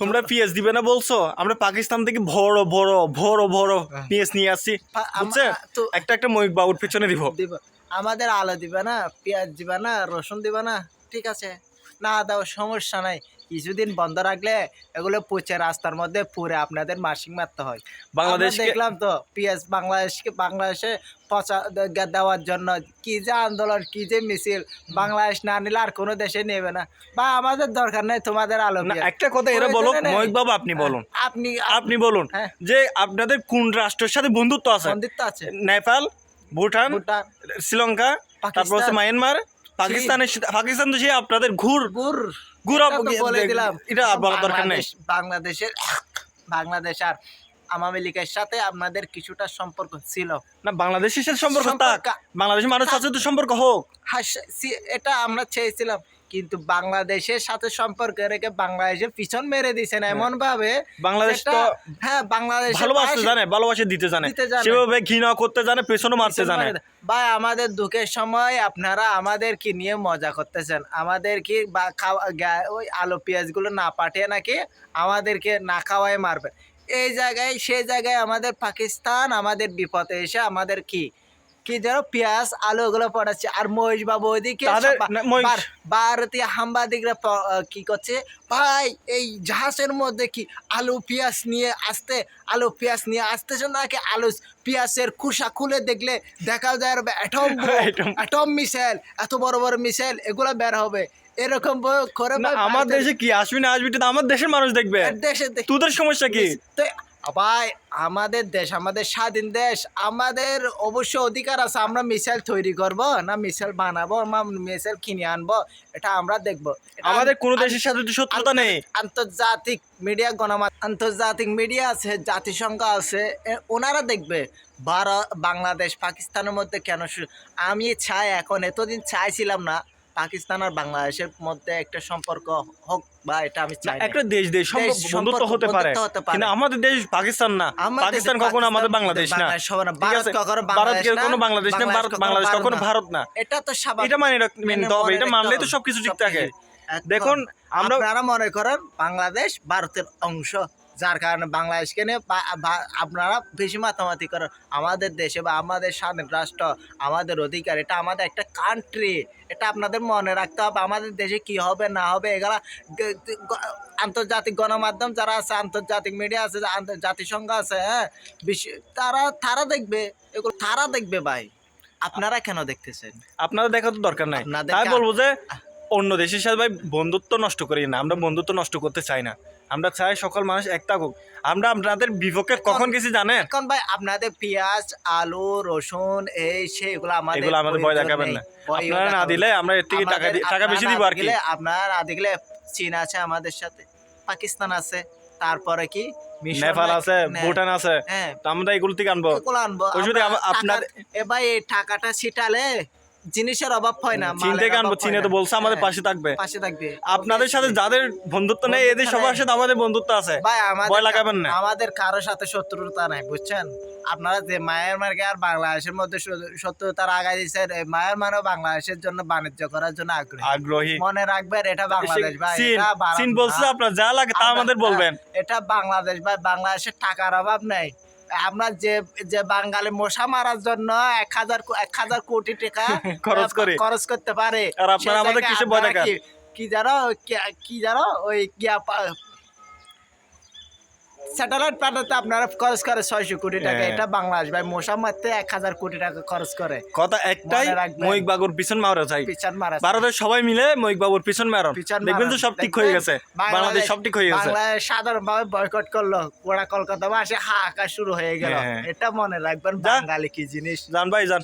তোমরা পিএস দিবে না বলছো, আমরা পাকিস্তান থেকে বড় বড় বড় বড় পিএস নিয়ে আসছি, বুঝছে? একটা একটা মহিক বাবুর পেছনে দিব। আমাদের আলু দিবে না, পেঁয়াজ দিবে না, রসুন দিবে না, ঠিক আছে, না দাও সমস্যা নাই। কিছুদিন বন্ধ রাখলে এগুলো পচে রাস্তার মধ্যে পুরে আপনাদের মাসিক মারতে হয়। বাংলাদেশ দেখলাম তো পেঁয়াজ বাংলাদেশে পচা দেওয়ার জন্য কি যে আন্দোলন, কি যে মিছিল। বাংলাদেশ না নিলে আর কোনো দেশে নেবে না, বা আমাদের দরকার নেই তোমাদের আলু। একটা কথা এরা বলো, মহিক বাবু আপনি বলুন, আপনি বলুন যে আপনাদের কোন রাষ্ট্রের সাথে বন্ধুত্ব আছে? নেপাল, ভুটান, শ্রীলঙ্কা, তারপর হচ্ছে মায়ানমার, পাকিস্তান তো সে আপনাদের বলে দিলাম। এটা বলার দরকার নেই। বাংলাদেশ আর আওয়ামী লীগের সাথে আপনাদের কিছুটা সম্পর্ক ছিল না, বাংলাদেশের সাথে সম্পর্ক থাক, বাংলাদেশের মানুষের সাথে তো সম্পর্ক হোক, এটা আমরা চেয়েছিলাম। কিন্তু বাংলাদেশের সাথে সম্পর্ক রেখে বাংলাদেশের পিছন মেরে দিয়েছেন এমন ভাবে। বাংলাদেশ তো বাংলাদেশ ভালোবাসতে জানে, ভালোবাসে দিতে জানে, সেভাবে ঘৃণা করতে জানে, পেছনে মারতে জানে। ভাই আমাদের দুঃখের সময় আপনারা আমাদের কি নিয়ে মজা করতেছেন? আমাদের কি ওই আলু পেঁয়াজ গুলো না পাঠিয়ে নাকি আমাদেরকে না খাওয়ায় মারবে? এই জায়গায় সেই জায়গায় আমাদের পাকিস্তান আমাদের বিপদে এসে আমাদের কি যেন পেঁয়াজ আলু এগুলো পড়াচ্ছে। আর মহেশ বাবু ওইদিকে ভারতীয় সাংবাদিকরা কি করছে, ভাই এই জাহাজের মধ্যে কি আলু পেঁয়াজ নিয়ে আসতেছে নাকি আলু পেঁয়াজের খোসা খুলে দেখলে দেখা যায় অ্যাটম মিসাইল, এত বড় বড় মিসাইল এগুলো বের হবে। এরকম করে আমার দেশে কি আসবি না আসবি আমার দেশের মানুষ দেখবে, তোদের সমস্যা কি? ভাই আমাদের দেশ, আমাদের স্বাধীন দেশ, আমাদের অবশ্য অধিকার আছে। আমরা মিসাইল তৈরি করব না মিসাইল বানাবো, মিসাইল কিনে আনবো, এটা আমরা দেখবো। আমাদের কোন দেশের সাথে তো শত্রুতা নেই। আন্তর্জাতিক মিডিয়া, আন্তর্জাতিক মিডিয়া আছে, জাতিসংঘ আছে, ওনারা দেখবে বাংলাদেশ পাকিস্তানের মধ্যে কেন। আমি চাই, এখন এতদিন চাইছিলাম না পাকিস্তান আর বাংলাদেশের মধ্যে একটা সম্পর্ক হোক, বা এটা আমি চাই। একটা দেশ বন্ধুত্ব হতে পারে, কিন্তু আমাদের দেশ পাকিস্তান না, পাকিস্তান কখনো আমাদের বাংলাদেশ না, ভারত কখনো বাংলাদেশ না, বাংলাদেশ কখনো ভারত না। এটা তো স্বাভাবিক, এটা মেনে হবে, এটা মানলেই তো সবকিছু ঠিক থাকে। দেখুন আপনারা মনে করেন বাংলাদেশ ভারতের অংশ, যার কারণে বাংলাদেশকে নিয়ে আপনারা বেশি মাতামাতি করেন। আমাদের দেশে বা আমাদের স্বাধীন রাষ্ট্র, আমাদের অধিকার, এটা আমাদের একটা কান্ট্রি, এটা আপনাদের মনে রাখতে হবে। আমাদের দেশে কি হবে না হবে এগুলা আন্তর্জাতিক গণমাধ্যম যারা আছে, আন্তর্জাতিক মিডিয়া আছে, জাতিসংঘ আছে, হ্যাঁ, তারা দেখবে এগুলো, তারা দেখবে। ভাই আপনারা কেন দেখতেছেন? আপনারা দেখা তো দরকার নাই। তাই বলবো যে অন্য দেশের সাথে ভাই বন্ধুত্ব নষ্ট করি না, আমরা বন্ধুত্ব নষ্ট করতে চাই না। আমরা চাই সকল মানুষ একটা হোক। আমরা আপনাদের বিপক্ষে কখন গেছি জানেন? এখন ভাই আপনাদের পেঁয়াজ আলু রসুন এই সেগুলো আমাদের ভয় দেখাবেন না। আপনারা না দিলে আমরা এর থেকে টাকা বেশি দিব আর কি। আপনারা না দিলে চীন আছে আমাদের সাথে, পাকিস্তান আছে, তারপরে কি নেপাল আছে, ভুটান আছে, আমরা এগুলো থেকে আনবো। আপনার ভাই এই টাকাটা ছিটালে জিনিসের অভাব হয় না, চীন থেকে আনবো। চীনে তো বলছে আমাদের পাশে থাকবে। আপনাদের সাথে যাদের বন্ধুত্ব নেই, এদের সবার সাথে আমাদের বন্ধুত্ব আছে, ভয় লাগাবেন না। আমাদের কারোর সাথে শত্রুতা নাই, বুঝছেন? আপনারা যে মায়ানমারকে আর বাংলাদেশের মধ্যে শত্রুতার আগায় দিচ্ছেন, মায়ানমার ও বাংলাদেশের জন্য বাণিজ্য করার জন্য আগ্রহী। মনে রাখবেন এটা বাংলাদেশ ভাই, চীন বলছে আপনার যা লাগে তা আমাদের বলবেন। এটা বাংলাদেশ ভাই, বাংলাদেশের টাকার অভাব নাই। আমরা যে বাঙালি মশা মারার জন্য 1000 কোটি টাকা খরচ করতে পারে, আর আপনারা আমাদের কিসে ভয় দেখান? কি জানো ওই স্যাটেলাইট পাঠাতে আপনারা খরচ করে 600 কোটি টাকা। এটা বাংলাদেশ ভাই মশা মারতে 1000 কোটি টাকা খরচ করে। কথা একটাই, মহিক বাবুর পিছন মারা চাই। ভারতের সবাই মিলে মহিক বাবুর পিছন মারো, দেখবেন তো সব ঠিক হয়ে গেছে। বাংলাদেশ সব ঠিক হয়ে গেছে। বাংলাদেশ সাধারণভাবে বয়কট করলো, ওরা কলকাতা আসে হাহাকার শুরু হয়ে গেল। এটা মনে রাখবেন, বাঙালি কি জিনিস। জান ভাই জান।